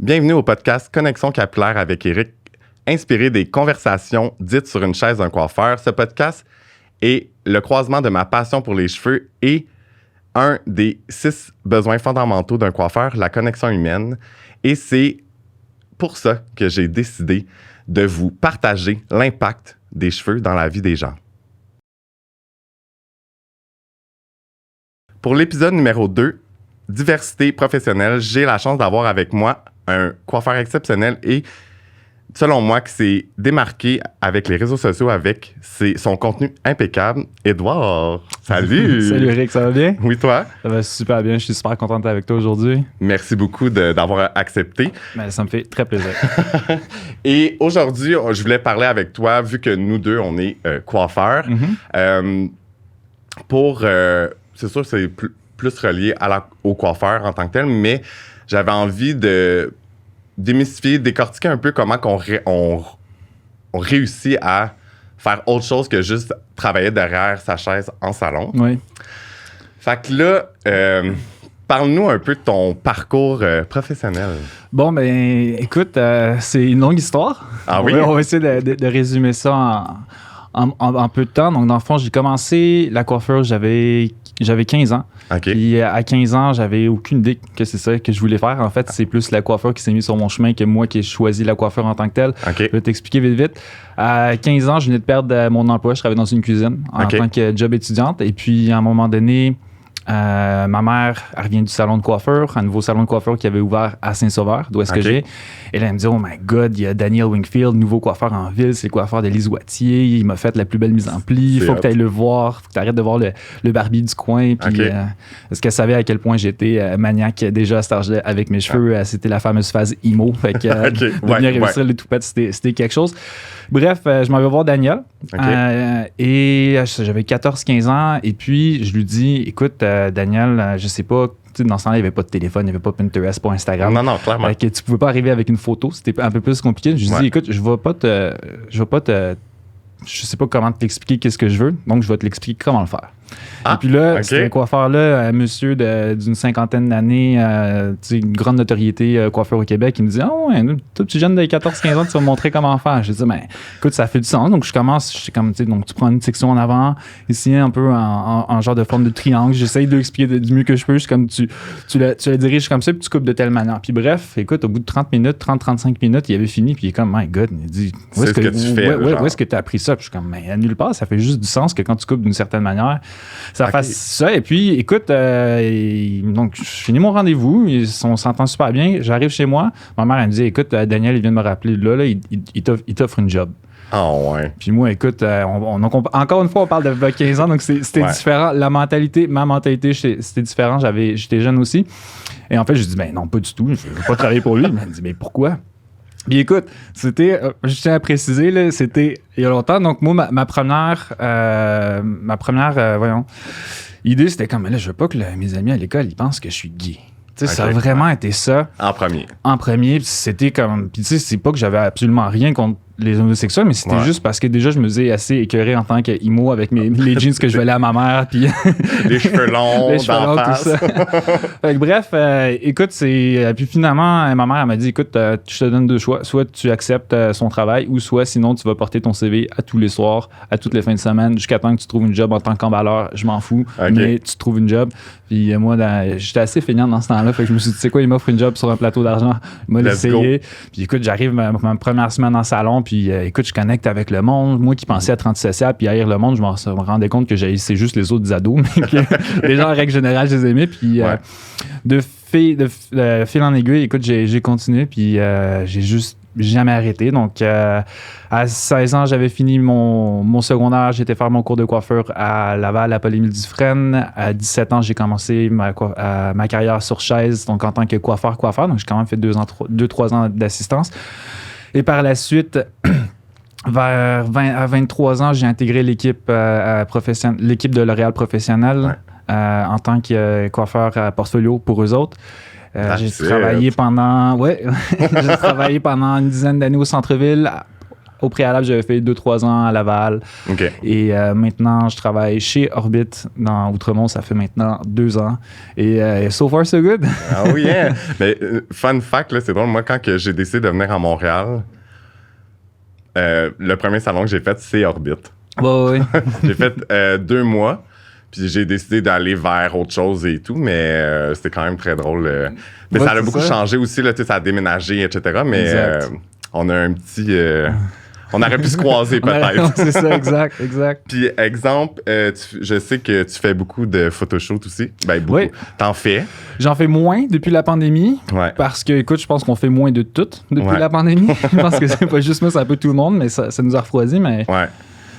Bienvenue au podcast Connexion capillaire avec Éric, inspiré des conversations dites sur une chaise d'un coiffeur. Ce podcast est le croisement de ma passion pour les cheveux et un des 6 besoins fondamentaux d'un coiffeur, la connexion humaine. Et c'est pour ça que j'ai décidé de vous partager l'impact des cheveux dans la vie des gens. Pour l'épisode numéro 2, diversité professionnelle, j'ai la chance d'avoir avec moi un coiffeur exceptionnel et, selon moi, qui s'est démarqué avec les réseaux sociaux avec son contenu impeccable. Édouard, salut! Salut Eric, ça va bien? Oui, toi? Ça va super bien, je suis super content d'être avec toi aujourd'hui. Merci beaucoup d'avoir accepté. Ben, ça me fait très plaisir. Et aujourd'hui, je voulais parler avec toi, vu que nous deux, on est coiffeurs, c'est sûr que c'est plus relié au coiffeur en tant que tel, mais j'avais envie de démystifier, décortiquer un peu comment on réussit à faire autre chose que juste travailler derrière sa chaise en salon. Oui. Fait que là, parle-nous un peu de ton parcours professionnel. Bon, ben, écoute, c'est une longue histoire. Ah oui? On va essayer de résumer ça en peu de temps. Donc, dans le fond, j'ai commencé la coiffure, j'avais 15 ans. OK. Puis à 15 ans, j'avais aucune idée que c'est ça que je voulais faire. En fait, c'est plus la coiffure qui s'est mise sur mon chemin que moi qui ai choisi la coiffure en tant que telle. OK. Je vais t'expliquer vite. À 15 ans, je venais de perdre mon emploi. Je travaillais dans une cuisine en tant que job étudiante. Et puis, à un moment donné, ma mère, elle revient du salon de coiffure, un nouveau salon de coiffure qui avait ouvert à Saint-Sauveur, d'où est-ce que j'ai. Et là, elle me dit, oh my God, il y a Daniel Wingfield, nouveau coiffeur en ville, c'est le coiffeur de Lise Wattier, il m'a fait la plus belle mise en pli, il faut que tu ailles le voir, faut que tu arrêtes de voir le barbier du coin. Puis, parce qu'elle savait à quel point j'étais maniaque déjà à cet âge-là avec mes cheveux, c'était la fameuse phase emo. Fait que de venir réussir les toupettes, c'était quelque chose. Bref, je m'en vais voir Daniel. Et j'avais 14-15 ans. Et puis, je lui dis, écoute, Daniel, je sais pas, dans ce temps-là, il n'y avait pas de téléphone, il n'y avait pas Pinterest, pas Instagram. Non, clairement. Que tu pouvais pas arriver avec une photo. C'était un peu plus compliqué. Je lui dis, écoute, je sais pas comment t'expliquer qu'est-ce que je veux, donc je vais te l'expliquer comment le faire. Et puis là, c'était un coiffeur-là, un monsieur d'une cinquantaine d'années, une grande notoriété coiffeur au Québec, il me dit « Ah ouais, toi, petit jeune de 14-15 ans, tu vas me montrer comment faire. » Je dis « Ben, écoute, ça fait du sens. » Donc, je commence, donc tu prends une section en avant, ici, un peu en genre de forme de triangle. J'essaye de l'expliquer du mieux que je peux. C'est comme tu la diriges comme ça, puis tu coupes de telle manière. Puis bref, écoute, au bout de 30-35 minutes, il avait fini, puis il est comme « My God, il dit où est-ce que tu as appris ça? » Puis je suis comme « Mais à nulle part, ça fait juste du sens que quand tu coupes d'une certaine manière, ça fasse ça. » Et puis, écoute, donc, je finis mon rendez-vous. On s'entend super bien. J'arrive chez moi. Ma mère, elle me dit, écoute, Daniel, il vient de me rappeler. Là, il t'offre une job. Oh, ouais. Puis moi, écoute, encore une fois, on parle de 15 ans, donc c'était différent. Ma mentalité, c'était différent. J'étais jeune aussi. Et en fait, je dis, ben non, pas du tout. Je ne veux pas travailler pour lui. Mais elle me dit, mais pourquoi? Puis écoute, je tiens à préciser, là, c'était il y a longtemps. Donc moi, ma première idée, c'était comme, là, je veux pas que mes amis à l'école, ils pensent que je suis gay. Ça a vraiment été ça. En premier. Puis c'était comme, puis tu sais, c'est pas que j'avais absolument rien contre les homosexuels, mais c'était juste parce que déjà, je me faisais assez écœuré en tant qu'emo avec les jeans que je volais à ma mère. Puis les cheveux longs, tout ça. Fait que, bref, écoute, puis finalement, ma mère, elle m'a dit, écoute, je te donne 2 choix. Soit tu acceptes son travail, ou soit sinon, tu vas porter ton CV à tous les soirs, à toutes les fins de semaine, jusqu'à temps que tu trouves une job en tant qu'emballeur. Je m'en fous, mais tu trouves une job. Puis moi, j'étais assez feignant dans ce temps-là. Fait que je me suis dit, tu sais quoi, il m'offre une job sur un plateau d'argent. Il m'a essayé. Puis écoute, j'arrive ma première semaine en salon. Puis écoute, je connecte avec le monde. Moi qui pensais être antisocial, puis haïr le monde, je me rendais compte que c'est juste les autres ados. Les gens, en règle générale, je les aimais. Puis de fil en aiguille, écoute, j'ai continué. Puis j'ai juste jamais arrêté. Donc, à 16 ans, j'avais fini mon secondaire. J'étais faire mon cours de coiffure à Laval, à Paul-Émile-Dufresne. À 17 ans, j'ai commencé ma carrière sur chaise, donc en tant que coiffeur. Donc, j'ai quand même fait 2-3 ans d'assistance. Et par la suite, à 23 ans, j'ai intégré l'équipe de L'Oréal professionnelle en tant que coiffeur à portfolio pour eux autres. J'ai travaillé pendant une dizaine d'années au centre-ville Au préalable, j'avais fait 2-3 ans à Laval. OK. Et maintenant, je travaille chez Orbit dans Outremont. Ça fait maintenant 2 ans. Et so far, so good. Ah oui, yeah. Mais fun fact, là, c'est drôle. Moi, quand que j'ai décidé de venir à Montréal, le premier salon que j'ai fait, c'est Orbit. Ouais. J'ai fait 2 mois. Puis j'ai décidé d'aller vers autre chose et tout, mais c'était quand même très drôle. Mais ça a beaucoup changé aussi, là, ça a déménagé, etc. Mais on a un petit... on aurait pu se croiser peut-être. C'est ça, exact. Puis exemple, je sais que tu fais beaucoup de photoshoot aussi. Ben beaucoup. Oui. T'en fais. J'en fais moins depuis la pandémie. Ouais. Parce que, écoute, je pense qu'on fait moins de tout depuis la pandémie. Je pense que c'est pas juste moi, c'est un peu tout le monde, mais ça nous a refroidi. Mais... Ouais.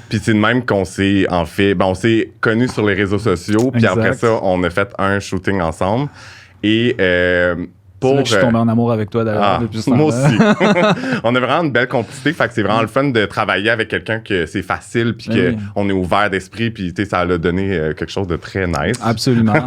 Puis c'est de même qu'on s'est on s'est connus sur les réseaux sociaux. Puis après ça, on a fait un shooting ensemble. Et c'est là que je suis tombé en amour avec toi d'ailleurs depuis ce temps-là. Moi aussi. On a vraiment une belle complicité. Fait que c'est vraiment le fun de travailler avec quelqu'un que c'est facile puis qu'on est ouvert d'esprit. Puis ça l'a donné quelque chose de très nice. Absolument.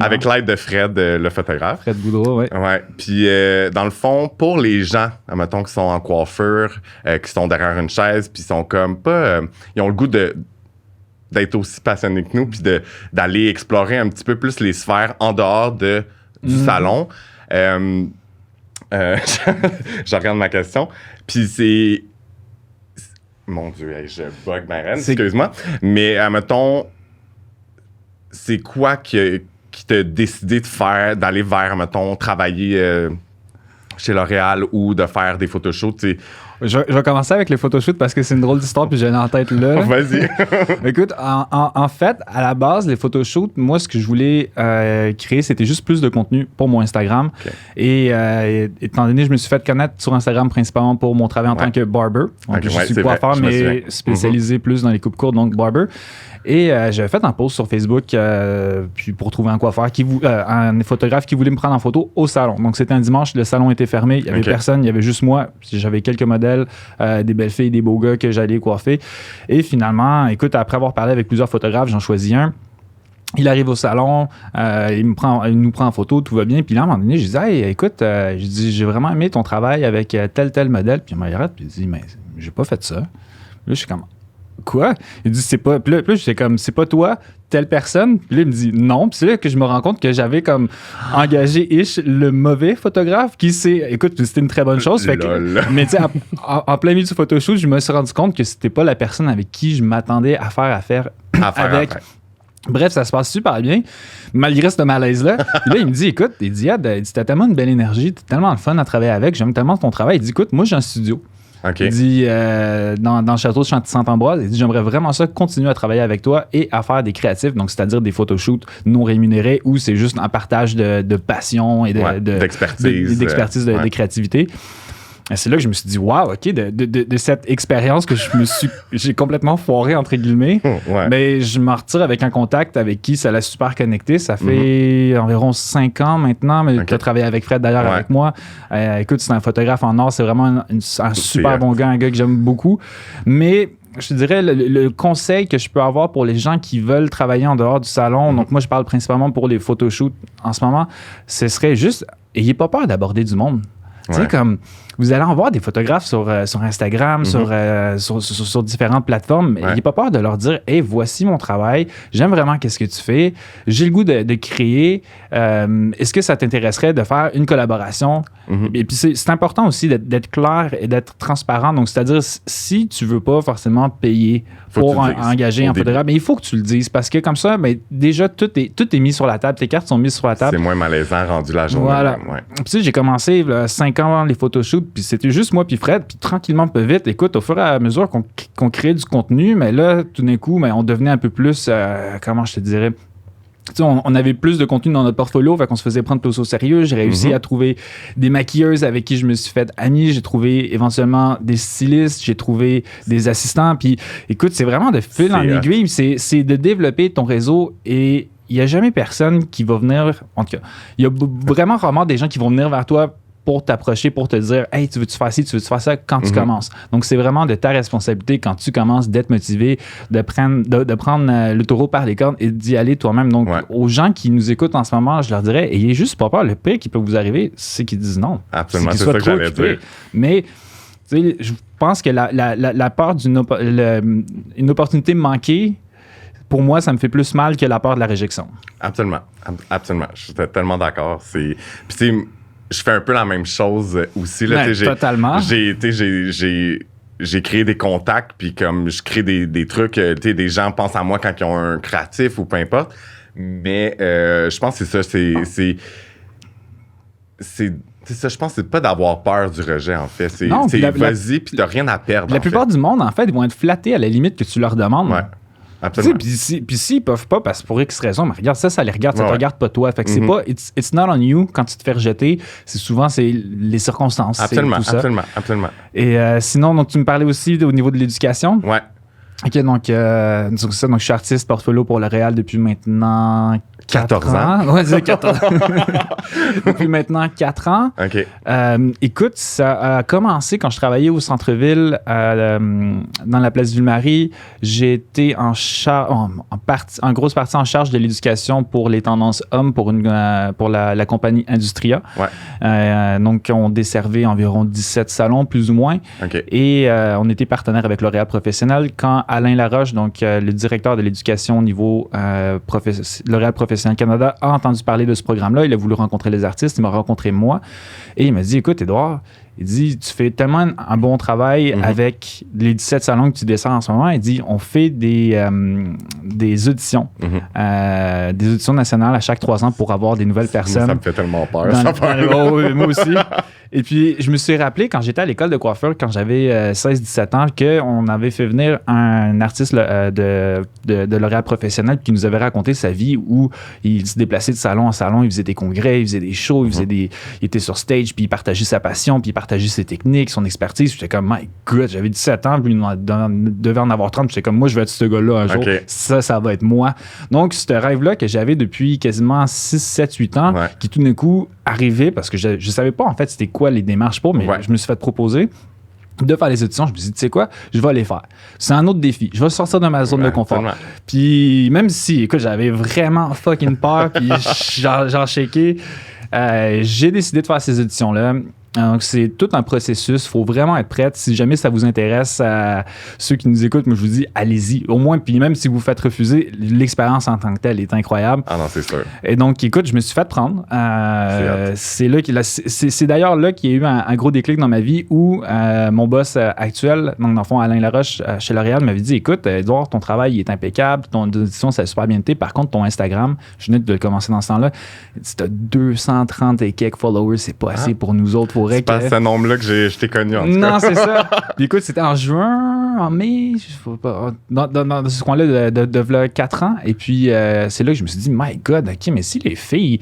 Avec l'aide de Fred, le photographe. Fred Boudreau, oui. Ouais. Puis dans le fond, pour les gens, admettons, qui sont en coiffure, qui sont derrière une chaise, puis sont comme pas... ils ont le goût d'être aussi passionnés que nous, puis d'aller explorer un petit peu plus les sphères en dehors du salon. Je regarde ma question. Puis c'est... Mon Dieu, je bug ma reine, excuse-moi. Mais, admettons, c'est quoi qui t'a décidé d'aller vers, mettons, travailler chez L'Oréal ou de faire des photoshoots? Je vais commencer avec les photoshoots parce que c'est une drôle d'histoire puis j'ai en tête là. Vas-y. Écoute, en fait, à la base, les photoshoots, moi, ce que je voulais créer, c'était juste plus de contenu pour mon Instagram. Okay. Et étant donné que je me suis fait connaître sur Instagram principalement pour mon travail en tant que barber. Donc, je suis coiffeur, mais spécialisé plus dans les coupes courtes, donc barber. Et j'avais fait un post sur Facebook puis pour trouver un coiffeur, un photographe qui voulait me prendre en photo au salon. Donc, c'était un dimanche, le salon était fermé, il n'y avait personne, il y avait juste moi. J'avais quelques modèles, des belles filles, des beaux gars que j'allais coiffer. Et finalement, écoute, après avoir parlé avec plusieurs photographes, j'en choisis un. Il arrive au salon, il nous prend en photo, tout va bien. Puis là, à un moment donné, je dis « Hey, écoute, j'ai vraiment aimé ton travail avec tel modèle. » Puis il m'arrête, puis il dit « Mais j'ai pas fait ça. » Là, je suis comme « Quoi? » Il dit « C'est pas... » Puis là, j'étais comme « C'est pas toi, telle personne? » Puis là, il me dit « Non. » Puis c'est là que je me rends compte que j'avais comme engagé le mauvais photographe qui s'est... Écoute, c'était une très bonne chose. Fait que, mais tu sais, en plein milieu du photoshoot, je me suis rendu compte que c'était pas la personne avec qui je m'attendais à faire affaire avec. Bref, ça se passe super bien, malgré ce malaise-là. Puis là, il me dit, écoute, il dit, t'as tellement une belle énergie, t'as tellement le fun à travailler avec, j'aime tellement ton travail. Il dit, écoute, moi, j'ai un studio. Okay. Il dit, dans le château de Saint-Ambroise, il dit, j'aimerais vraiment ça, continuer à travailler avec toi et à faire des créatifs, donc c'est-à-dire des photoshoots non rémunérés où c'est juste un partage de passion et d'expertise, de créativité. C'est là que je me suis dit, wow, OK, de cette expérience que j'ai complètement foiré, entre guillemets, mais je m'en retire avec un contact avec qui ça l'a super connecté. Ça fait environ 5 ans maintenant, mais tu as travaillé avec Fred d'ailleurs avec moi. Écoute, c'est un photographe en or, c'est vraiment un super bon gars, un gars que j'aime beaucoup. Mais je te dirais, le conseil que je peux avoir pour les gens qui veulent travailler en dehors du salon, donc moi, je parle principalement pour les photoshoots en ce moment, ce serait juste, ayez pas peur d'aborder du monde. Tu sais, comme, vous allez en voir des photographes sur Instagram, sur différentes plateformes, mais n'ayez pas peur de leur dire « Hey, voici mon travail, j'aime vraiment qu'est-ce que tu fais, j'ai le goût de créer, est-ce que ça t'intéresserait de faire une collaboration? » Et puis, c'est important aussi d'être clair et d'être transparent. Donc, c'est-à-dire, si tu veux pas forcément payer pour engager un photographe, mais il faut que tu le dises parce que comme ça, ben, déjà, tout est mis sur la table, tes cartes sont mises sur la table. C'est moins malaisant rendu la journée. Voilà. Puis, tu sais, j'ai commencé 5 ans avant les photoshoots, puis c'était juste moi puis Fred, puis tranquillement, peu vite, écoute, au fur et à mesure qu'on créait du contenu, mais là, tout d'un coup, on devenait un peu plus, comment je te dirais... Tu sais, on avait plus de contenu dans notre portfolio, fait qu'on se faisait prendre plus au sérieux. J'ai réussi à trouver des maquilleuses avec qui je me suis fait amie. J'ai trouvé éventuellement des stylistes, j'ai trouvé des assistants. Puis écoute, c'est vraiment de fil en aiguille. C'est de développer ton réseau et il n'y a jamais personne qui va venir... En tout cas, il y a vraiment rarement des gens qui vont venir vers toi pour t'approcher, pour te dire « Hey, tu veux-tu faire ci, tu veux-tu faire ça » quand tu commences. Donc, c'est vraiment de ta responsabilité quand tu commences d'être motivé, de prendre le taureau par les cornes et d'y aller toi-même. Donc, aux gens qui nous écoutent en ce moment, je leur dirais « Ayez juste pas peur. Le pire qui peut vous arriver, c'est qu'ils disent non. » Absolument, c'est ça que j'allais dire. Mais Tu sais, je pense que la peur une opportunité manquée, pour moi, ça me fait plus mal que la peur de la réjection. Absolument. Absolument. Je suis tellement d'accord. Puis, tu sais, je fais un peu la même chose aussi. Là, totalement. J'ai créé des contacts, puis comme je crée des trucs, tu sais, des gens pensent à moi quand ils ont un créatif ou peu importe. Mais je pense que c'est ça. C'est ça, je pense que c'est pas d'avoir peur du rejet, en fait. C'est vas-y, puis t'as rien à perdre. La plupart du monde, en fait, ils vont être flattés à la limite que tu leur demandes. Ouais, absolument. Puis s'ils peuvent pas, parce que pour X raison, mais regarde, ça les regarde, ça te regarde pas toi. Fait que c'est pas, it's not on you quand tu te fais rejeter. C'est souvent, c'est les circonstances. Absolument, c'est tout ça. absolument. Et sinon, donc, tu me parlais aussi au niveau de l'éducation. Ouais. OK, donc je suis artiste portfolio pour L'Oréal depuis maintenant 14 ans. Ouais, c'est 14 ans. Depuis maintenant 4 ans. OK. Écoute, ça a commencé quand je travaillais au centre-ville dans la place Ville-Marie. J'ai été en grosse partie en charge de l'éducation pour les tendances hommes pour la compagnie Industria. Ouais. Donc, on desservait environ 17 salons, plus ou moins. OK. Et on était partenaire avec L'Oréal Professionnel quand Alain Laroche, donc le directeur de l'éducation au niveau L'Oréal Professionnel Canada, a entendu parler de ce programme-là. Il a voulu rencontrer les artistes. Il m'a rencontré moi. Et il m'a dit, écoute, Édouard, il dit, tu fais tellement un bon travail avec les 17 salons que tu descends en ce moment. Il dit, on fait des auditions, des auditions nationales à chaque 3 ans pour avoir des nouvelles personnes. Ça me fait tellement peur. Moi aussi. Et puis, je me suis rappelé quand j'étais à l'école de coiffeur, quand j'avais 16-17 ans, qu'on avait fait venir un artiste de L'Oréal Professionnel qui nous avait raconté sa vie où il se déplaçait de salon en salon, il faisait des congrès, il faisait des shows, il était sur stage, puis il partageait sa passion, puis il partageait ses techniques, son expertise. J'étais comme, my God, j'avais 17 ans, puis il devait en avoir 30. J'étais comme, moi, je vais être ce gars-là un jour. Okay. Ça va être moi. Donc, ce rêve-là que j'avais depuis quasiment 6, 7, 8 ans, qui tout d'un coup arrivait, parce que je savais pas en fait c'était quoi les démarches pour, mais je me suis fait proposer de faire les auditions. Je me suis dit, tu sais quoi, je vais les faire. C'est un autre défi. Je vais sortir de ma zone de confort. Puis même si, écoute, j'avais vraiment fucking peur, puis j'en shaké, j'ai décidé de faire ces auditions-là. Donc, c'est tout un processus. Il faut vraiment être prête. Si jamais ça vous intéresse, ceux qui nous écoutent, moi, je vous dis, allez-y. Au moins, puis même si vous vous faites refuser, l'expérience en tant que telle est incroyable. Ah non, c'est sûr. Et donc, écoute, je me suis fait prendre. C'est d'ailleurs là qu'il y a eu un gros déclic dans ma vie où mon boss actuel, donc dans le fond, Alain Laroche, chez L'Oréal, m'avait dit, écoute, Édouard, ton travail est impeccable, ton audition, ça a super bien été. Par contre, ton Instagram, je venais de le commencer dans ce temps-là, tu as 230 et quelques followers, c'est pas assez pour nous autres. C'est pas ce nombre-là que je t'ai connu, en tout cas. Non, c'est ça. Puis écoute, c'était en juin, en mai, je sais pas, dans ce coin-là de v'là 4 ans. Et puis, c'est là que je me suis dit, my God, OK, mais si les filles,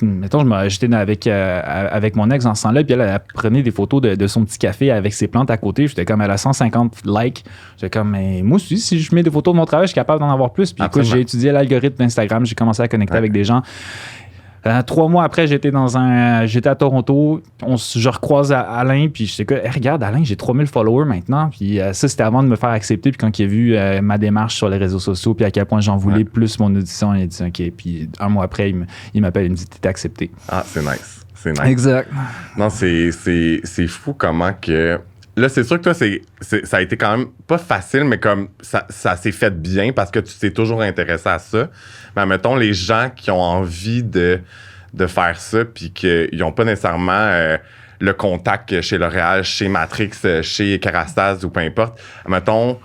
mettons, j'étais avec mon ex en ce temps-là, puis elle prenait des photos de son petit café avec ses plantes à côté. J'étais comme, elle a 150 likes. J'étais comme, mais moi aussi, si je mets des photos de mon travail, je suis capable d'en avoir plus. Puis écoute, j'ai étudié l'algorithme d'Instagram, j'ai commencé à connecter avec des gens. 3 mois après, j'étais à Toronto. Je recroise Alain, puis j'étais comme, hey, regarde, Alain, j'ai 3000 followers maintenant. Puis ça, c'était avant de me faire accepter. Puis quand il a vu ma démarche sur les réseaux sociaux, puis à quel point j'en voulais plus mon audition, il a dit, OK. Puis 1 mois après, il m'appelle, il me dit, t'es accepté. Ah, c'est nice. C'est nice. Exact. Non, c'est fou comment que. Là, c'est sûr que toi, ça a été quand même pas facile, mais comme ça s'est fait bien parce que tu t'es toujours intéressé à ça. Mais mettons, les gens qui ont envie de faire ça puis qu'ils n'ont pas nécessairement le contact chez L'Oréal, chez Matrix, chez Kerastase ou peu importe, mettons,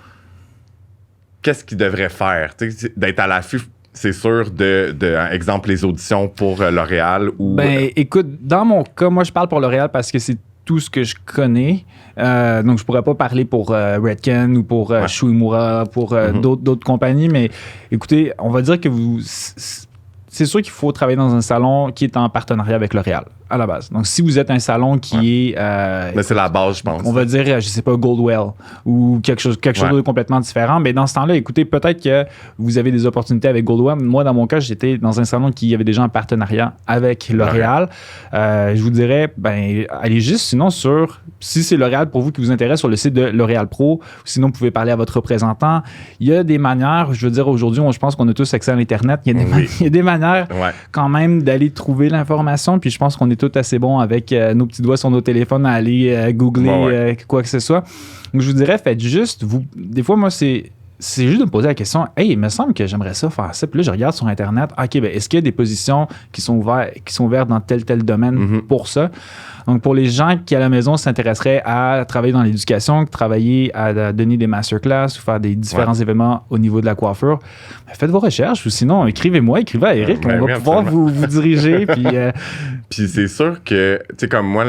qu'est-ce qu'ils devraient faire? D'être à l'affût, c'est sûr, exemple, les auditions pour L'Oréal ou... Ben, écoute, dans mon cas, moi, je parle pour L'Oréal parce que c'est tout ce que je connais. Donc, je pourrais pas parler pour Redken ou pour Shu Uemura, pour d'autres compagnies, mais écoutez, on va dire que c'est sûr qu'il faut travailler dans un salon qui est en partenariat avec L'Oréal, à la base. Donc, si vous êtes un salon qui est... mais c'est la base, je pense. On va dire, je sais pas, Goldwell ou quelque chose de complètement différent. Mais dans ce temps-là, écoutez, peut-être que vous avez des opportunités avec Goldwell. Moi, dans mon cas, j'étais dans un salon qui avait déjà un partenariat avec L'Oréal. Je vous dirais, allez juste sinon si c'est L'Oréal pour vous qui vous intéresse, sur le site de L'Oréal Pro. Sinon, vous pouvez parler à votre représentant. Il y a des manières, je veux dire, aujourd'hui, je pense qu'on a tous accès à l'Internet. Il y a des manières quand même d'aller trouver l'information. Puis je pense qu'on est tout assez bons avec nos petits doigts sur nos téléphones à aller googler quoi que ce soit. Donc, je vous dirais, faites juste, des fois, moi, c'est juste de me poser la question, hey, il me semble que j'aimerais ça faire ça. Puis là, je regarde sur Internet, OK, ben, est-ce qu'il y a des positions qui sont ouvertes dans tel domaine pour ça? Donc, pour les gens qui, à la maison, s'intéresseraient à travailler dans l'éducation, travailler à donner des masterclass ou faire des différents événements au niveau de la coiffure, ben, faites vos recherches ou sinon, écrivez à Eric. On va pouvoir vous diriger. Puis c'est sûr que, tu sais, comme moi,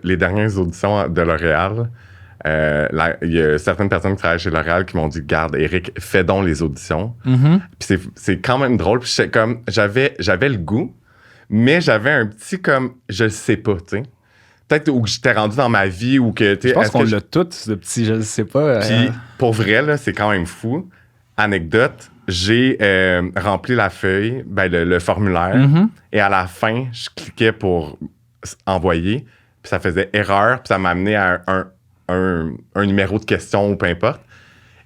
les dernières auditions de L'Oréal, il y a certaines personnes qui travaillent chez L'Oréal qui m'ont dit, garde, Eric, fais donc les auditions. Puis c'est quand même drôle. Puis j'avais le goût, mais j'avais un petit comme, je le sais pas, tu sais. Peut-être où j'étais rendu dans ma vie ou que, tu sais. Je pense qu'on l'a tout, ce petit, je le sais pas. Puis pour vrai, là, c'est quand même fou. Anecdote, j'ai rempli la feuille, le formulaire, et à la fin, je cliquais pour envoyer, puis ça faisait erreur, puis ça m'a amené à un numéro de question ou peu importe.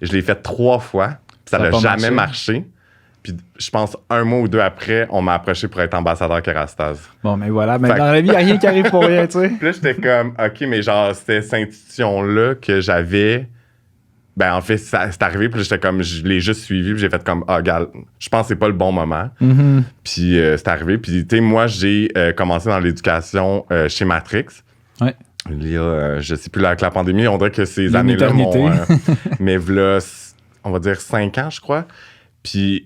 Et je l'ai fait 3 fois, puis ça n'a jamais marché. Puis je pense 1 mois ou 2 après, on m'a approché pour être ambassadeur Kerastase. Bon, mais voilà, mais dans la vie, il n'y a rien qui arrive pour rien, tu sais. Puis là, j'étais comme, OK, mais genre, c'était cette institution-là que j'avais. Ben, en fait, c'est arrivé, puis j'étais comme, je l'ai juste suivi, puis j'ai fait comme, gars, je pense que c'est pas le bon moment. Puis c'est arrivé. Puis, tu sais, moi, j'ai commencé dans l'éducation chez Matrix. Ouais. Il y a, je sais plus, avec la pandémie, on dirait que ces années-là m'ont... mais là, on va dire 5 ans, je crois. Puis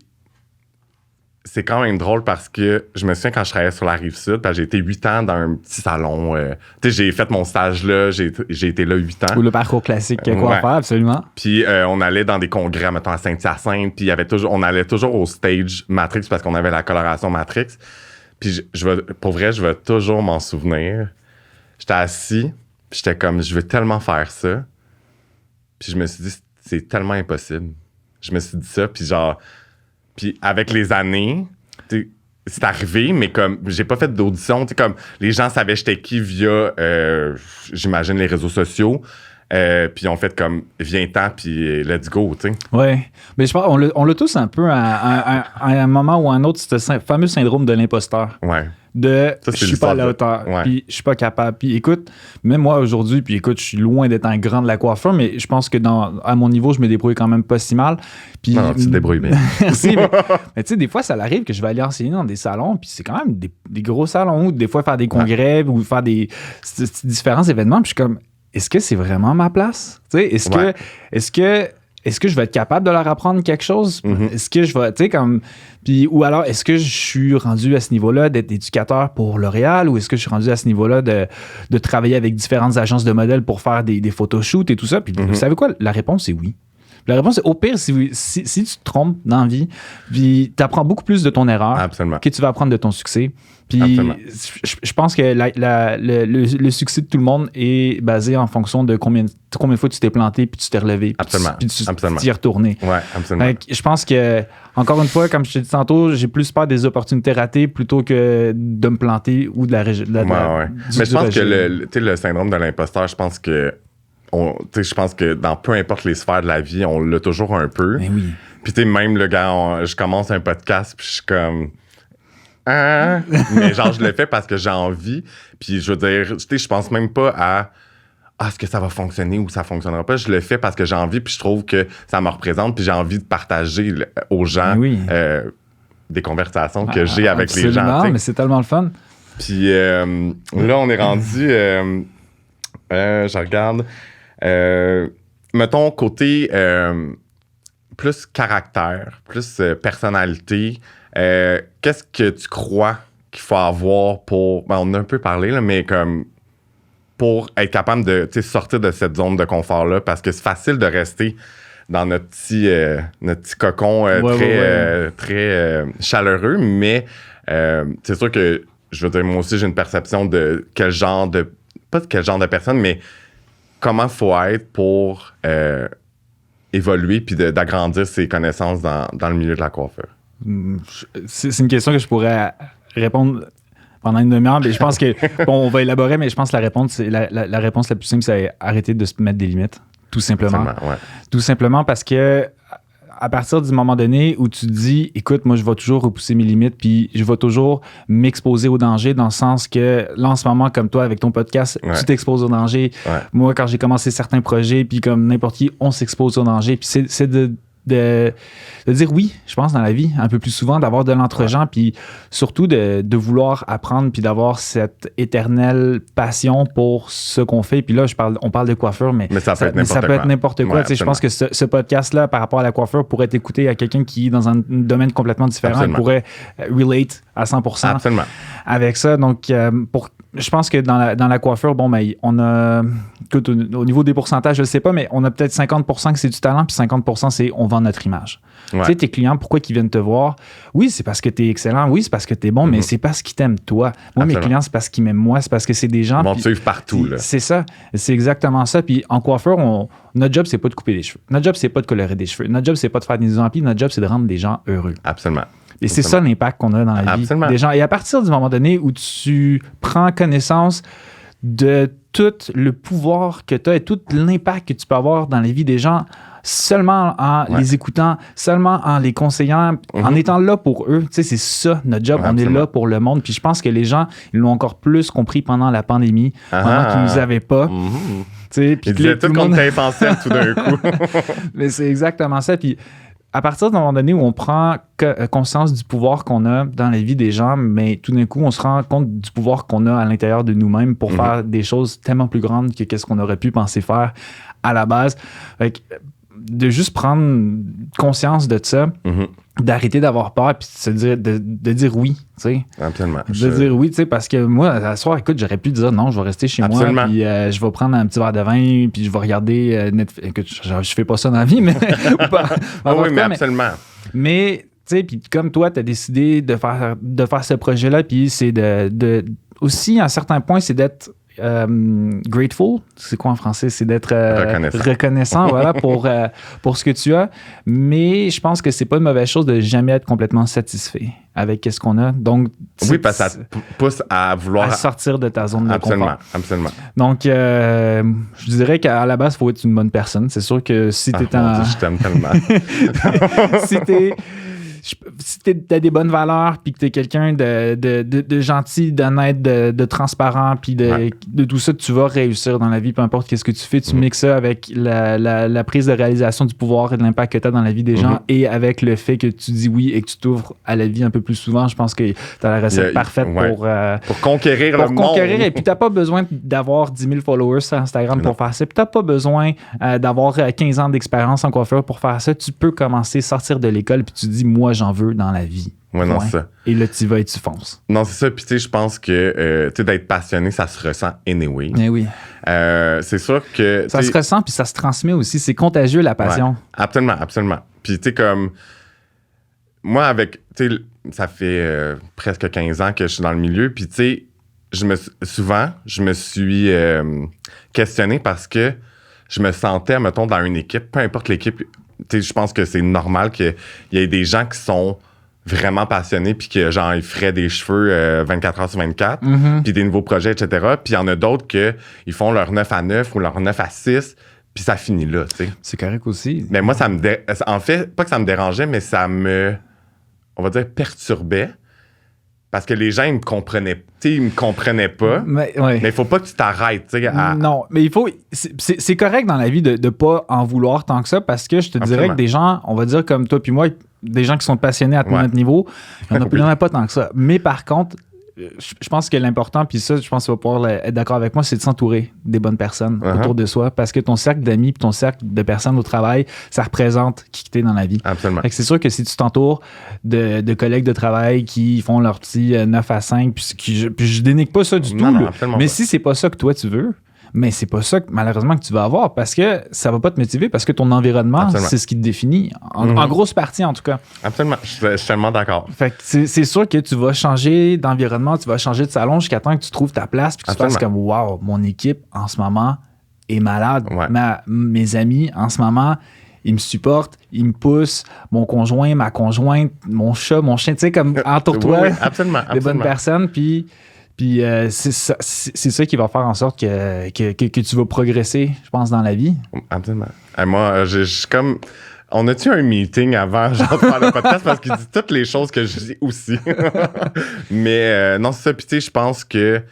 c'est quand même drôle parce que je me souviens quand je travaillais sur la Rive-Sud, j'ai été 8 ans dans un petit salon. Tu sais, j'ai fait mon stage là, j'ai été là 8 ans. Ou le parcours classique, quoi faire, absolument. Puis on allait dans des congrès, mettons, à Saint-Hyacinthe, puis on allait toujours au stage Matrix parce qu'on avait la coloration Matrix. Puis pour vrai, je vais toujours m'en souvenir. J'étais assis, puis j'étais comme, je veux tellement faire ça. Puis je me suis dit, c'est tellement impossible. Je me suis dit ça, puis genre... Puis avec les années, c'est arrivé, mais comme j'ai pas fait d'audition, comme les gens savaient j'étais qui via, j'imagine, les réseaux sociaux. Puis on fait comme viens-t'en, puis let's go, tu sais. Ouais. Mais je pense on l'a tous un peu à un moment ou à un autre, ce fameux syndrome de l'imposteur. Ouais. Je suis pas à la hauteur, puis je suis pas capable. Puis écoute, même moi aujourd'hui, puis écoute, je suis loin d'être un grand de la coiffure, mais je pense que à mon niveau, je me débrouille quand même pas si mal. Puis, non, tu te débrouilles bien. Merci. Mais tu sais, des fois, ça arrive que je vais aller enseigner dans des salons, puis c'est quand même des gros salons, ou des fois faire des congrès, ou faire des différents événements, puis je suis comme, est-ce que c'est vraiment ma place? Tu sais, est-ce que je vais être capable de leur apprendre quelque chose? Est-ce que je vais, tu sais, comme... Puis, ou alors, est-ce que je suis rendu à ce niveau-là d'être éducateur pour L'Oréal ou est-ce que je suis rendu à ce niveau-là de travailler avec différentes agences de modèles pour faire des photoshoots et tout ça? Puis, vous savez quoi? La réponse, c'est oui. La réponse, c'est au pire, si tu te trompes dans la vie, puis tu apprends beaucoup plus de ton erreur que tu vas apprendre de ton succès. Puis je pense que le succès de tout le monde est basé en fonction de combien de fois tu t'es planté, puis tu t'es relevé, puis tu t'y es retourné. Ouais, absolument. Donc, je pense que, encore une fois, comme je t'ai dit tantôt, j'ai plus peur des opportunités ratées plutôt que de me planter ou de la région. Mais je pense que le syndrome de l'imposteur, je pense que dans peu importe les sphères de la vie, on l'a toujours un peu. Mais oui. Puis tu sais, même le gars, je commence un podcast, puis je suis comme... mais genre, je le fais parce que j'ai envie. Puis je veux dire, tu sais, je pense même pas à est-ce que ça va fonctionner ou ça fonctionnera pas. Je le fais parce que j'ai envie, puis je trouve que ça me représente, puis j'ai envie de partager aux gens des conversations que j'ai avec les gens. Absolument, mais c'est tellement le fun. Puis là, on est rendu... je regarde... mettons, côté plus caractère, plus personnalité, qu'est-ce que tu crois qu'il faut avoir pour... Ben, on a un peu parlé, là, mais comme pour être capable de sortir de cette zone de confort-là, parce que c'est facile de rester dans notre petit cocon très chaleureux, mais c'est sûr que, je veux dire, moi aussi, j'ai une perception de pas de quel genre de personne, mais comment il faut être pour évoluer puis d'agrandir ses connaissances dans le milieu de la coiffure? C'est une question que je pourrais répondre pendant une demi-heure, mais je pense que, on va élaborer, mais je pense que la réponse la plus simple, c'est arrêter de se mettre des limites, tout simplement. Tout simplement parce que, à partir du moment donné où tu te dis, écoute, moi, je vais toujours repousser mes limites, puis je vais toujours m'exposer au danger, dans le sens que là, en ce moment, comme toi, avec ton podcast, tu t'exposes au danger. Ouais. Moi, quand j'ai commencé certains projets, puis comme n'importe qui, on s'expose au danger. Puis c'est de dire oui, je pense, dans la vie, un peu plus souvent, d'avoir de l'entre-gens, puis surtout de vouloir apprendre, puis d'avoir cette éternelle passion pour ce qu'on fait. Puis là, on parle de coiffure, mais ça peut être n'importe quoi. Je pense que ce podcast-là, par rapport à la coiffure, pourrait être écouté à quelqu'un qui est dans un domaine complètement différent. Il pourrait relate à 100% avec ça. Donc, je pense que dans la coiffure, on a, écoute, au niveau des pourcentages, je ne sais pas, mais on a peut-être 50% que c'est du talent, puis 50% c'est on vend notre image. Ouais. Tu sais, tes clients, pourquoi ils viennent te voir? Oui, c'est parce que tu es excellent, oui, c'est parce que tu es bon, mais c'est parce qu'ils t'aiment toi. Moi, mes clients, c'est parce qu'ils m'aiment moi, c'est parce que c'est des gens. Ils vont te suivre partout. Là. C'est ça, c'est exactement ça. Puis en coiffeur, notre job, c'est pas de couper les cheveux. Notre job, c'est pas de colorer des cheveux. Notre job, c'est pas de faire des amplis. Notre job, c'est de rendre des gens heureux. Absolument. Et c'est ça l'impact qu'on a dans la vie des gens. Et à partir du moment donné où tu prends connaissance de tout le pouvoir que tu as et tout l'impact que tu peux avoir dans la vie des gens, seulement en les écoutant, seulement en les conseillant, en étant là pour eux, tu sais, c'est ça notre job. On est là pour le monde. Puis je pense que les gens, ils l'ont encore plus compris pendant la pandémie, pendant qu'ils nous avaient pas. Ils disaient tout qu'on était essentiel tout d'un coup. Mais c'est exactement ça. Puis à partir d'un moment donné où on prend conscience du pouvoir qu'on a dans la vie des gens, mais tout d'un coup, on se rend compte du pouvoir qu'on a à l'intérieur de nous-mêmes pour faire des choses tellement plus grandes que qu'est-ce qu'on aurait pu penser faire à la base. Fait que, de juste prendre conscience de ça, d'arrêter d'avoir peur, puis de dire oui, tu sais. Absolument. De dire oui, tu sais, parce que moi, à soir, écoute, j'aurais pu dire non, je vais rester chez moi, puis je vais prendre un petit verre de vin, puis je vais regarder Netflix. Écoute, je fais pas ça dans la vie, mais... oui, mais absolument. Mais, tu sais, puis comme toi, tu as décidé de faire ce projet-là, puis c'est aussi, à un certain point, c'est d'être grateful, c'est quoi en français? C'est d'être reconnaissant voilà, pour ce que tu as. Mais je pense que c'est pas une mauvaise chose de jamais être complètement satisfait avec ce qu'on a. Donc, oui, parce que ça te pousse à vouloir... À sortir de ta zone de confort. Absolument. Donc, je dirais qu'à la base, il faut être une bonne personne. C'est sûr que si t'es je t'aime tellement. si t'as des bonnes valeurs, puis que t'es quelqu'un de gentil, d'honnête, de transparent, puis de tout ça, tu vas réussir dans la vie, peu importe qu'est-ce que tu fais. Tu mixes ça avec la prise de réalisation du pouvoir et de l'impact que t'as dans la vie des gens, et avec le fait que tu dis oui et que tu t'ouvres à la vie un peu plus souvent. Je pense que t'as la recette parfaite pour conquérir le monde. Et puis t'as pas besoin d'avoir 10 000 followers sur Instagram pour faire ça. Puis t'as pas besoin d'avoir 15 ans d'expérience en coiffeur pour faire ça. Tu peux commencer, sortir de l'école, puis tu dis, moi, j'en veux dans la vie. Oui, non, c'est ça. Et là, tu vas et tu fonces. Non, c'est ça. Puis, tu sais, je pense que d'être passionné, ça se ressent anyway. Eh oui. C'est sûr que... Ça se ressent, puis ça se transmet aussi. C'est contagieux, la passion. Ouais, absolument. Puis, tu sais, comme... Moi, avec... Tu sais, ça fait presque 15 ans que je suis dans le milieu. Puis, tu sais, je me suis questionné parce que je me sentais, mettons, dans une équipe, peu importe l'équipe... Je pense que c'est normal qu'il y ait des gens qui sont vraiment passionnés puis que genre ils feraient des cheveux 24 heures sur 24 puis des nouveaux projets, etc. Puis il y en a d'autres qui font leur 9 à 9 ou leur 9 à 6 puis ça finit là, tu sais. C'est correct aussi. Mais moi, en fait, pas que ça me dérangeait, mais ça on va dire, perturbait. Parce que les gens, ils me comprenaient pas. Mais il faut pas que tu t'arrêtes. Non, mais c'est correct dans la vie de pas en vouloir tant que ça, parce que je te dirais que des gens, on va dire comme toi puis moi, des gens qui sont passionnés à notre niveau, il n'y en a pas tant que ça. Mais par contre, je pense que l'important, puis ça, je pense que tu vas pouvoir être d'accord avec moi, c'est de s'entourer des bonnes personnes autour de soi, parce que ton cercle d'amis et ton cercle de personnes au travail, ça représente qui t'es dans la vie. Absolument. Fait que c'est sûr que si tu t'entoures de collègues de travail qui font leur petit 9 à 5, puis je dénigre pas ça du tout, mais si c'est pas ça que toi tu veux, mais c'est pas ça, malheureusement, que tu vas avoir, parce que ça va pas te motiver, parce que ton environnement, c'est ce qui te définit, en grosse partie, en tout cas. Absolument, je suis tellement d'accord. Fait que c'est sûr que tu vas changer d'environnement, tu vas changer de salon jusqu'à temps que tu trouves ta place, puis que tu fasses comme, wow, mon équipe, en ce moment, est malade. Mes amis, en ce moment, ils me supportent, ils me poussent, mon conjoint, ma conjointe, mon chat, mon chien, tu sais, comme, entoure-toi des bonnes personnes, puis c'est ça qui va faire en sorte que tu vas progresser, je pense, dans la vie. Absolument. Moi, je suis comme... On a-tu un meeting avant, genre, de faire le podcast parce qu'il dit toutes les choses que je dis aussi. Mais non, c'est ça. Puis tu sais, je pense que,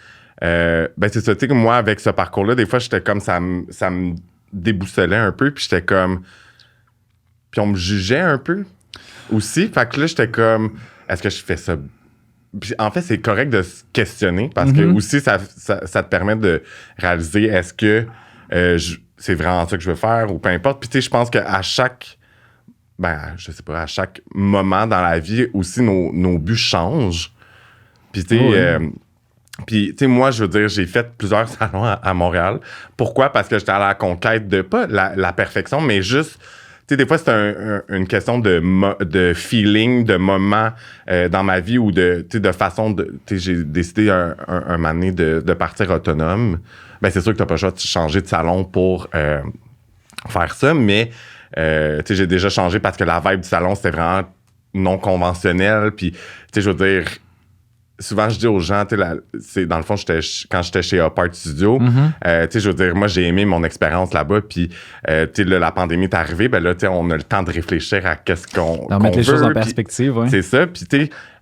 c'est ça. Tu sais, que moi, avec ce parcours-là, des fois, j'étais comme, ça me déboussolait un peu. Puis j'étais comme, puis on me jugeait un peu aussi. Fait que là, j'étais comme, est-ce que je fais ça? Puis en fait, c'est correct de se questionner parce que aussi, ça te permet de réaliser, est-ce que c'est vraiment ça que je veux faire ou peu importe. Puis tu sais, je pense qu'à chaque je sais pas, à chaque moment dans la vie aussi, nos buts changent. Puis, tu sais, moi, je veux dire, j'ai fait plusieurs salons à Montréal. Pourquoi? Parce que j'étais à la conquête de, pas la perfection, mais juste, tu sais, des fois, c'est une question de feeling, de moment dans ma vie ou de façon de... Tu sais, j'ai décidé un moment donné de partir autonome. Ben, c'est sûr que t'as pas le choix de changer de salon pour faire ça, mais... j'ai déjà changé parce que la vibe du salon, c'était vraiment non conventionnel. Puis, je veux dire, souvent, je dis aux gens, c'est dans le fond, quand j'étais chez Apart Studio, je veux dire, moi, j'ai aimé mon expérience là-bas. Puis, la pandémie est arrivée. Ben là, on a le temps de réfléchir à qu'est-ce qu'on veut. Mettre les choses en perspective, oui. C'est ça. Puis,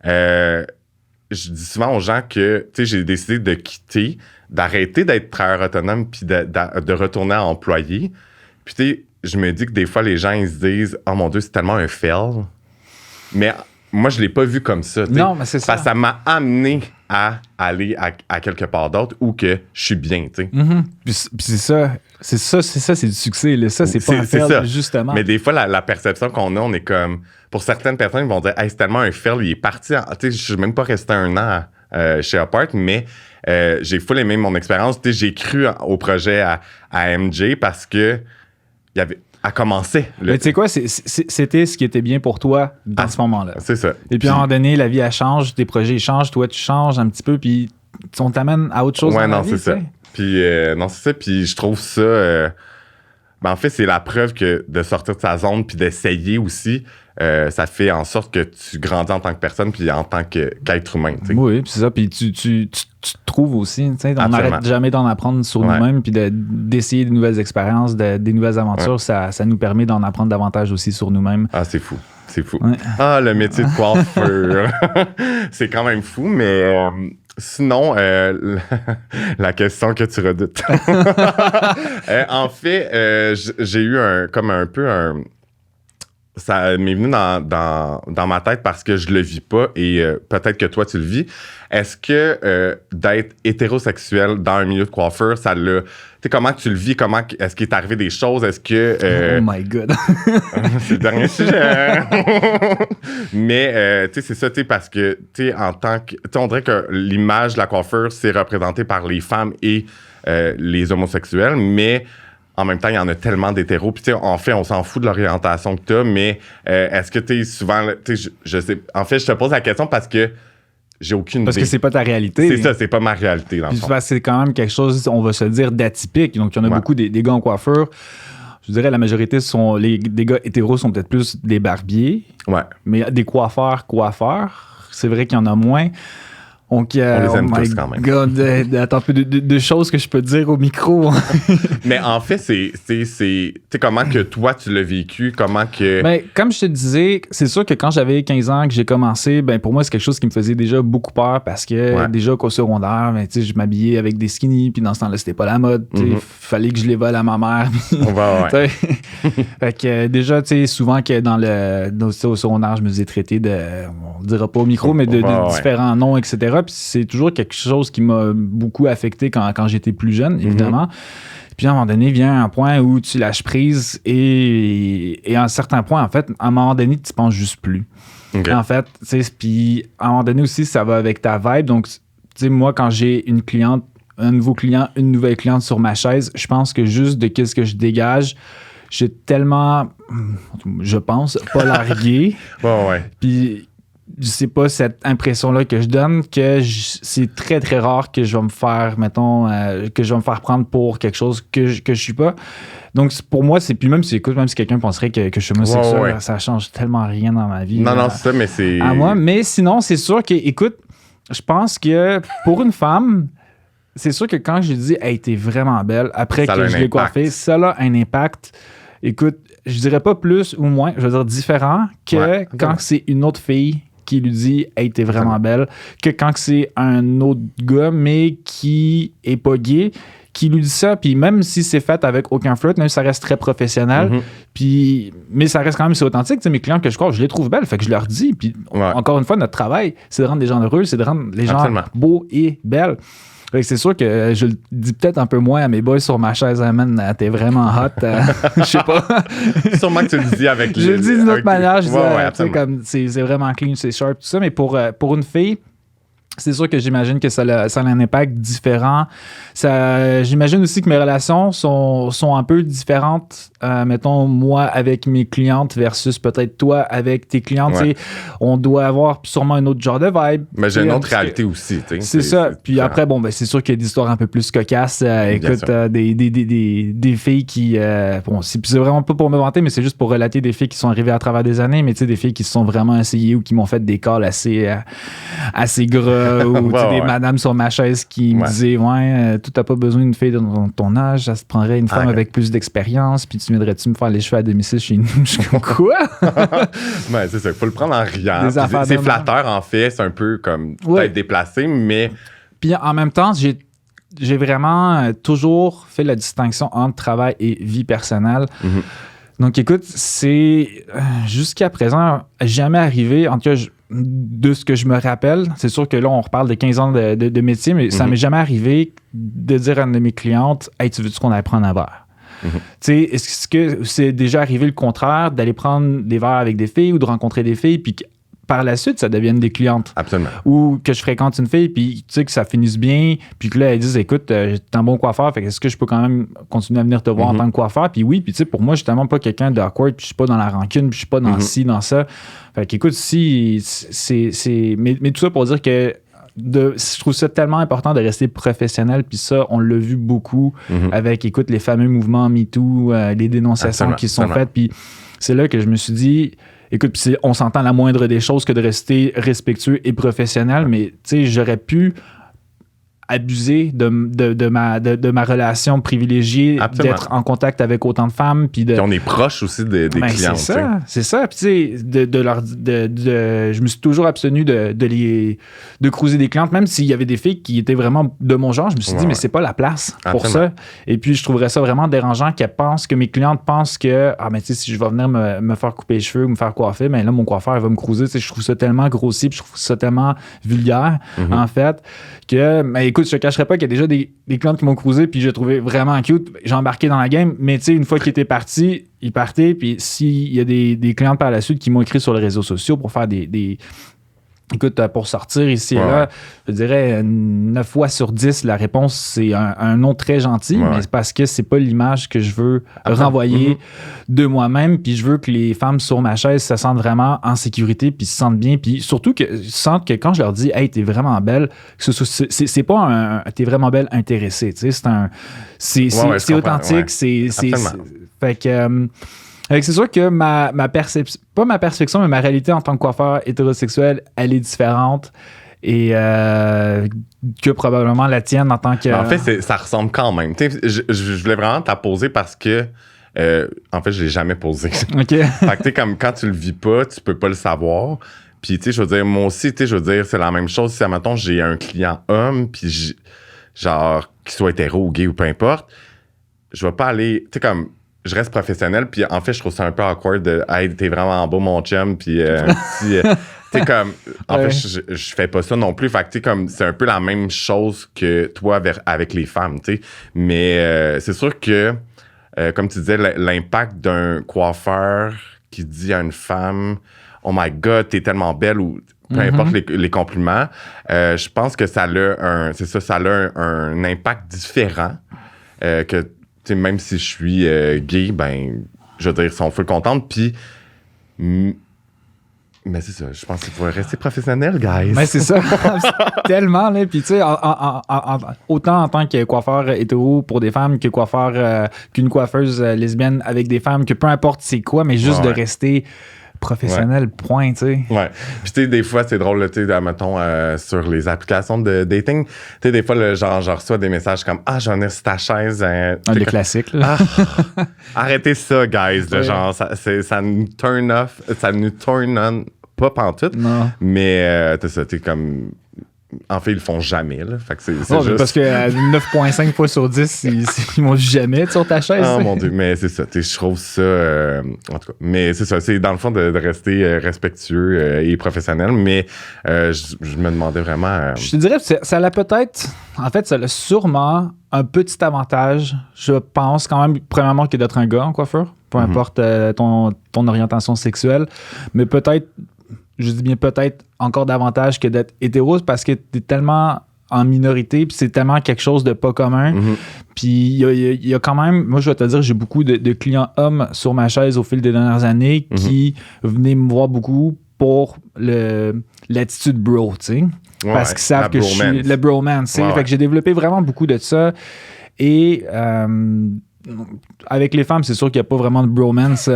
je dis souvent aux gens que, j'ai décidé de quitter, d'arrêter d'être travailleur autonome puis de retourner à employé. Puis, je me dis que des fois, les gens, ils se disent « Oh mon Dieu, c'est tellement un fail. » Mais moi, je l'ai pas vu comme ça. Non, mais c'est ça. Parce que ça m'a amené à aller à quelque part d'autre où que je suis bien, tu sais. Puis c'est ça, c'est du succès. Là. Ça, c'est pas un fail, ça. Justement. Mais des fois, la perception qu'on a, on est comme... Pour certaines personnes, ils vont dire « Hey, c'est tellement un fail, il est parti. » Tu sais, je suis même pas resté un an chez Apart, mais j'ai full aimé mon expérience. Tu sais, j'ai cru au projet à MJ parce que elle commençait. Mais tu sais quoi, c'était ce qui était bien pour toi dans ce moment-là. C'est ça. Et puis à un moment donné, la vie, elle change, tes projets, ils changent, toi, tu changes un petit peu, puis on t'amène à autre chose dans la vie. Ouais, non, c'est ça. Puis, puis je trouve ça... en fait, c'est la preuve que de sortir de sa zone puis d'essayer aussi, ça fait en sorte que tu grandis en tant que personne puis en tant qu'être humain. T'sais. Oui, puis c'est ça. Puis tu te trouves aussi. On n'arrête jamais d'en apprendre sur nous-mêmes puis d'essayer de nouvelles expériences, des nouvelles aventures. Ça nous permet d'en apprendre davantage aussi sur nous-mêmes. Ah, c'est fou. C'est fou. Ouais. Ah, le métier de coiffeur. C'est quand même fou, mais... Sinon, la question que tu redoutes. En fait, j'ai eu ça m'est venu dans ma tête parce que je le vis pas et peut-être que toi, tu le vis. Est-ce que d'être hétérosexuel dans un milieu de coiffeur, ça l'a... Tu sais, comment tu le vis? Est-ce qu'il est arrivé des choses? Est-ce que... Oh my God! C'est le dernier sujet. Mais, tu sais, c'est ça, tu sais, parce que, tu sais, en tant que... Tu sais, on dirait que l'image de la coiffeur, c'est représenté par les femmes et les homosexuels, mais... En même temps, il y en a tellement d'hétéros. Puis, tu sais, en fait, on s'en fout de l'orientation que tu as, mais est-ce que tu es souvent... Tu sais, je sais... En fait, je te pose la question parce que j'ai aucune idée. Parce que c'est pas ta réalité. C'est ça, c'est pas ma réalité, dans le fond. C'est quand même quelque chose, on va se dire, d'atypique. Donc, il y en a beaucoup des gars en coiffure. Je dirais la majorité des gars hétéros sont peut-être plus des barbiers. Ouais. Mais des coiffeurs, c'est vrai qu'il y en a moins. Donc, on les aime tous quand même. God, attends un peu de choses que je peux dire au micro. Mais en fait, c'est comment que toi, tu l'as vécu, comment que... Ben, comme je te disais, c'est sûr que quand j'avais 15 ans, que j'ai commencé, ben pour moi, c'est quelque chose qui me faisait déjà beaucoup peur parce que déjà qu'au secondaire, ben, je m'habillais avec des skinny, puis dans ce temps-là, c'était pas la mode. Fallait que je les vole à ma mère. Fait que déjà, tu sais, souvent que au secondaire, je me faisais traiter on dira pas au micro, mais de différents noms, etc. Puis c'est toujours quelque chose qui m'a beaucoup affecté quand j'étais plus jeune, évidemment. Puis à un moment donné, vient un point où tu lâches prise et à un certain point, en fait, à un moment donné, tu penses juste plus. Okay. En fait, tu sais, puis à un moment donné aussi, ça va avec ta vibe. Donc, tu sais, moi, quand j'ai un nouveau client, une nouvelle cliente sur ma chaise, je pense que juste de qu'est-ce que je dégage, j'ai tellement, je pense, pas largué. Puis je sais pas, cette impression-là que je donne, que c'est très, très rare que je vais me faire, que je vais me faire prendre pour quelque chose que je suis pas. Donc, pour moi, c'est plus même si quelqu'un penserait que je suis homosexuel, ça change tellement rien dans ma vie. Non, c'est ça, mais c'est... À moi. Mais sinon, c'est sûr que, écoute, je pense que pour une femme, c'est sûr que quand je dis « Hey, t'es vraiment belle », après que je l'ai coiffée, ça a un impact. Écoute, je dirais pas plus ou moins, je veux dire différent que quand c'est une autre fille qui lui dit « Hey, t'es vraiment belle », que quand c'est un autre gars, mais qui est pas gay, qui lui dit ça, puis même si c'est fait avec aucun flirt, même si ça reste très professionnel, puis mais ça reste quand même c'est authentique. Mes clients que je crois, je les trouve belles, fait que je leur dis, puis encore une fois, notre travail, c'est de rendre les gens heureux, c'est de rendre les gens beaux et belles. Fait que c'est sûr que je le dis peut-être un peu moins à mes boys sur ma chaise, man, t'es vraiment hot. Je sais pas. Sûrement que tu le dis avec les... Je le dis d'une autre manière. Je dis, comme, c'est vraiment clean, c'est sharp, tout ça. Mais pour une fille, c'est sûr que j'imagine que ça a un impact différent. J'imagine aussi que mes relations sont un peu différentes, mettons, moi avec mes clientes versus peut-être toi avec tes clientes. On doit avoir sûrement un autre genre de vibe. Mais j'ai une autre réalité aussi. C'est ça. Puis différent. Après, bon, ben, c'est sûr qu'il y a des histoires un peu plus cocasses. Écoute, des filles qui... bon, c'est vraiment pas pour me vanter, mais c'est juste pour relater des filles qui sont arrivées à travers des années, mais tu sais, des filles qui se sont vraiment essayées ou qui m'ont fait des calls assez gras. Ou des madames sur ma chaise qui me disaient tu n'as pas besoin d'une fille de ton âge, ça se prendrait une femme avec plus d'expérience, puis tu viendrais-tu me faire les cheveux à domicile chez nous? Je suis comme quoi? C'est ça, il faut le prendre en riant. C'est flatteur en fait, c'est un peu comme peut-être déplacé, mais. Puis en même temps, j'ai vraiment toujours fait la distinction entre travail et vie personnelle. Donc écoute, c'est jusqu'à présent jamais arrivé, en tout cas de ce que je me rappelle, c'est sûr que là, on reparle de 15 ans de métier, mais ça m'est jamais arrivé de dire à une de mes clientes « Hey, tu veux-tu qu'on aille prendre un verre? » Tu sais, est-ce que c'est déjà arrivé le contraire, d'aller prendre des verres avec des filles ou de rencontrer des filles, puis par la suite, ça devienne des clientes. Absolument. Ou que je fréquente une fille, puis tu sais, que ça finisse bien, puis que là, elle dit écoute, t'es un bon coiffeur, fait que est-ce que je peux quand même continuer à venir te voir en tant que coiffeur? Puis oui, puis tu sais, pour moi, je suis tellement pas quelqu'un d'awkward, puis je suis pas dans la rancune, puis je suis pas dans ci, dans ça. Fait qu'écoute, si, mais tout ça pour dire que je trouve ça tellement important de rester professionnel, puis ça, on l'a vu beaucoup avec, écoute, les fameux mouvements MeToo, les dénonciations qui sont faites, puis c'est là que je me suis dit, écoute, puis on s'entend la moindre des choses que de rester respectueux et professionnel, mais tu sais, j'aurais pu abuser de ma relation privilégiée, d'être en contact avec autant de femmes. Puis on est proche aussi des clients. C'est ça. Puis tu sais, je me suis toujours abstenu de cruiser des clientes, même s'il y avait des filles qui étaient vraiment de mon genre. Je me suis dit, mais c'est pas la place pour ça. Et puis, je trouverais ça vraiment dérangeant que mes clientes pensent que, mais tu sais, si je vais venir me faire couper les cheveux ou me faire coiffer, ben là, mon coiffeur, il va me cruiser. Tu sais, je trouve ça tellement grossier, puis je trouve ça tellement vulgaire, en fait, que, écoute, je te cacherai pas qu'il y a déjà des clientes qui m'ont cruisé, puis j'ai trouvé vraiment cute. J'ai embarqué dans la game, mais tu sais, une fois qu'ils étaient partis, ils partaient, puis s'il y a des clientes par la suite qui m'ont écrit sur les réseaux sociaux pour faire écoute, pour sortir ici et là, je dirais 9 fois sur 10, la réponse, c'est un non très gentil, mais c'est parce que c'est pas l'image que je veux renvoyer de moi-même, puis je veux que les femmes sur ma chaise se sentent vraiment en sécurité, puis se sentent bien, puis surtout que sentent que quand je leur dis « Hey, t'es vraiment belle », c'est pas un « T'es vraiment belle » intéressé, tu sais, c'est authentique, fait que... c'est sûr que ma perception, pas ma perception, mais ma réalité en tant que coiffeur hétérosexuel, elle est différente et que probablement la tienne en tant que... En fait, ça ressemble quand même. Je voulais vraiment te la poser parce que, en fait, je l'ai jamais posé. OK. Fait que, comme quand tu le vis pas, tu peux pas le savoir. Puis, tu sais, je veux dire, moi aussi, tu sais, je veux dire, c'est la même chose. Si, admettons, j'ai un client homme, puis genre, qu'il soit hétéro ou gay ou peu importe, je vais pas aller, tu sais, comme... Je reste professionnel, puis en fait, je trouve ça un peu awkward de « Hey, t'es vraiment beau, mon chum », puis t'es comme... En fait, je fais pas ça non plus. Fait que, tu sais, comme, c'est un peu la même chose que toi avec les femmes, tu sais. Mais c'est sûr que, comme tu disais, l'impact d'un coiffeur qui dit à une femme « Oh my God, t'es tellement belle » ou peu importe les compliments, je pense que ça a un impact différent que... Même si je suis gay, ben, je veux dire, ils sont full contentes. Puis, mais c'est ça, je pense qu'il faut rester professionnel, guys. Mais c'est ça, tellement, là. Puis, tu sais, autant en tant que coiffeur hétéro pour des femmes que qu'une coiffeuse lesbienne avec des femmes, que peu importe c'est quoi, mais juste de rester professionnel, point, tu sais. Ouais. Puis, tu sais, des fois, c'est drôle, tu sais, mettons, sur les applications de dating, tu sais, des fois, je reçois des messages comme « Ah, j'en ai sur ta chaise. » Le classique, là. Arrêtez ça, guys. Là, genre, ça nous turn off, ça nous turn on, pas pantoute. Non. Mais, tu sais, ça, t'es comme... En fait, ils le font jamais, là. Fait que c'est juste... Parce que 9,5 fois sur 10, ils montent jamais sur ta chaise. Oh mon Dieu, mais c'est ça. Je trouve ça... en tout cas, mais c'est ça. C'est dans le fond de rester respectueux et professionnel. Mais je me demandais vraiment... Je te dirais, ça l'a peut-être... En fait, ça a sûrement un petit avantage, je pense, quand même, premièrement, que d'être un gars en coiffeur. Peu importe ton orientation sexuelle. Mais peut-être... Je dis bien peut-être encore davantage que d'être hétéro parce que t'es tellement en minorité puis c'est tellement quelque chose de pas commun. Puis il y a quand même, moi je vais te dire, j'ai beaucoup de clients hommes sur ma chaise au fil des dernières années qui venaient me voir beaucoup pour l'attitude bro, tu sais. Parce qu'ils savent que je suis le bromance. Fait que j'ai développé vraiment beaucoup de ça. Et... avec les femmes, c'est sûr qu'il n'y a pas vraiment de bromance.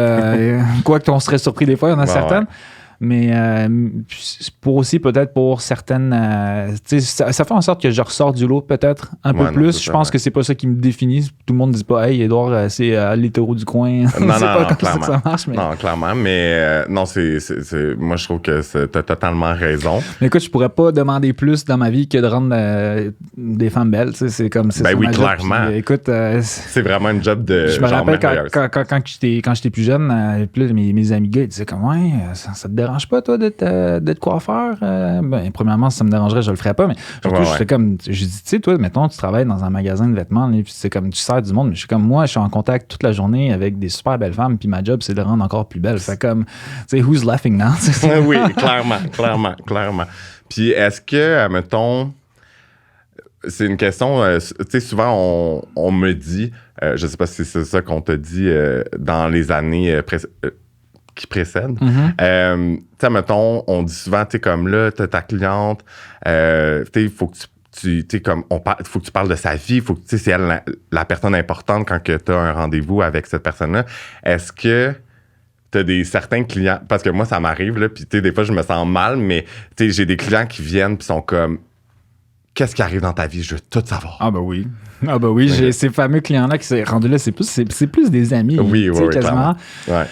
Quoique on serait surpris des fois, il y en a certaines. Mais peut-être pour certaines... ça fait en sorte que je ressors du lot peut-être un peu plus. Je pense que c'est pas ça qui me définit. Tout le monde ne dit pas « Hey, Édouard, c'est l'hétéro du coin. » Non, pas clairement. ça marche. Mais... Non, clairement. Mais non, moi, je trouve que t'as totalement raison. Mais écoute, je pourrais pas demander plus dans ma vie que de rendre des femmes belles. C'est comme... Ben oui, clairement. Puis, écoute... c'est vraiment une job de... Je me rappelle quand j'étais plus jeune, mes amis gars, ils disaient comme « Ouais, ça te dérange pas, toi, d'être coiffeur? » Premièrement, si ça me dérangerait, je le ferais pas, mais surtout, j'étais comme, je dis, tu sais, toi, mettons, tu travailles dans un magasin de vêtements, puis c'est comme, tu sers du monde, mais je suis comme, moi, je suis en contact toute la journée avec des super belles femmes, puis ma job, c'est de les rendre encore plus belles. Fait comme, tu sais, who's laughing now? Oui, clairement. Puis est-ce que, mettons, c'est une question, tu sais, souvent, on me dit, je sais pas si c'est ça qu'on t'a dit dans les années qui précèdent. Tu sais, mettons, on dit souvent, tu sais, comme là, t'as ta cliente, tu sais, il faut que tu sais, comme, faut que tu parles de sa vie, faut que, tu sais, c'est elle la personne importante quand tu as un rendez-vous avec cette personne-là. Est-ce que t'as certains clients, parce que moi, ça m'arrive, là, puis tu sais, des fois, je me sens mal, mais tu sais, j'ai des clients qui viennent puis sont comme, qu'est-ce qui arrive dans ta vie? Je veux tout savoir. Ah, oui, j'ai ces fameux clients-là qui sont rendus là, c'est plus des amis. Oui, quasiment. Ouais.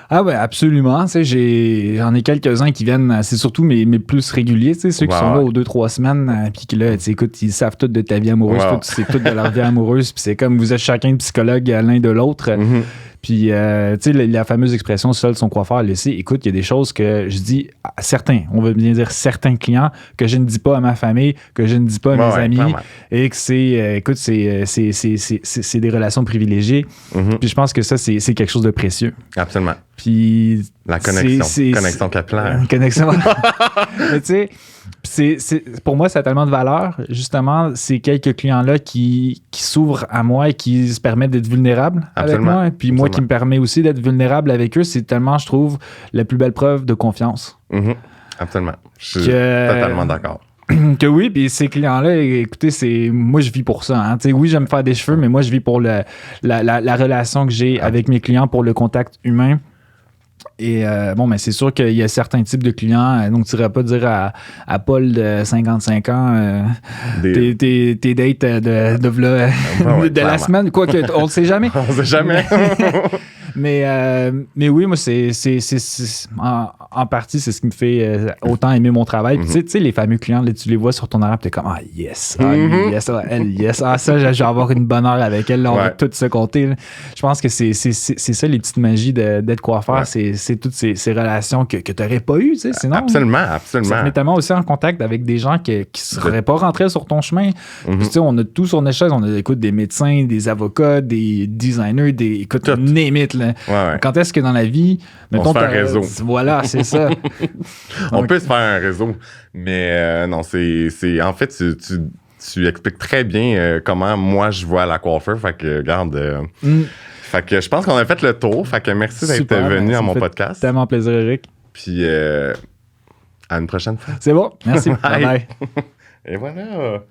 Ah ouais, absolument. Tu sais, j'en ai quelques-uns qui viennent, c'est surtout mes plus réguliers, tu sais, ceux qui sont là aux 2-3 semaines, puis qui là, tu sais, écoute, ils savent tout de ta vie amoureuse, c'est tout de leur vie amoureuse, puis c'est comme vous êtes chacun psychologue à l'un de l'autre. Puis, tu sais, la fameuse expression « seul son coiffeur le sait », écoute, il y a des choses que je dis à certains, on va bien dire certains clients, que je ne dis pas à ma famille, que je ne dis pas à mes amis, clairement. Et que c'est, écoute, c'est des relations privilégiées. Puis je pense que ça, c'est quelque chose de précieux. Absolument. Puis... La connexion capillaire. Connexion. Mais tu sais, pour moi, ça a tellement de valeur. Justement, ces quelques clients-là qui s'ouvrent à moi et qui se permettent d'être vulnérables avec moi. Puis moi qui me permets aussi d'être vulnérable avec eux, c'est tellement, je trouve, la plus belle preuve de confiance. Absolument. Je suis totalement d'accord. Que oui, puis ces clients-là, écoutez, moi je vis pour ça. Hein. Oui, j'aime faire des cheveux, mais moi je vis pour la relation que j'ai avec mes clients, pour le contact humain. Et mais c'est sûr qu'il y a certains types de clients. Donc, tu n'irais pas dire à Paul de 55 ans tes dates de la semaine. Quoique, on ne le sait jamais. On ne sait jamais. Mais oui, moi, c'est en partie, c'est ce qui me fait autant aimer mon travail. Puis, tu sais, les fameux clients, là, tu les vois sur ton horaire, tu es comme, ah, yes, yes, elle, yes, ça, je vais avoir une bonne heure avec elle, là, on va tout se compter. Là. Je pense que c'est ça, les petites magies d'être coiffeur, c'est toutes ces relations que tu n'aurais pas eues, tu sais, sinon. Absolument. Ça te met tellement aussi en contact avec des gens qui ne seraient pas rentrés sur ton chemin. Puis, tu sais, on a tout sur notre chaise, on a, écoute, des médecins, des avocats, des designers, écoute, name it, là. Quand est-ce que dans la vie, mettons, on se fait un réseau. Voilà, c'est ça. On peut se faire un réseau, mais non, c'est en fait, tu expliques très bien comment moi je vois la coiffeur. Fait que, regarde, fait que je pense qu'on a fait le tour. Fait que merci d'être venu à mon podcast. Tellement plaisir, Eric. Puis à une prochaine fois. C'est bon. Merci. Bye bye. Et voilà.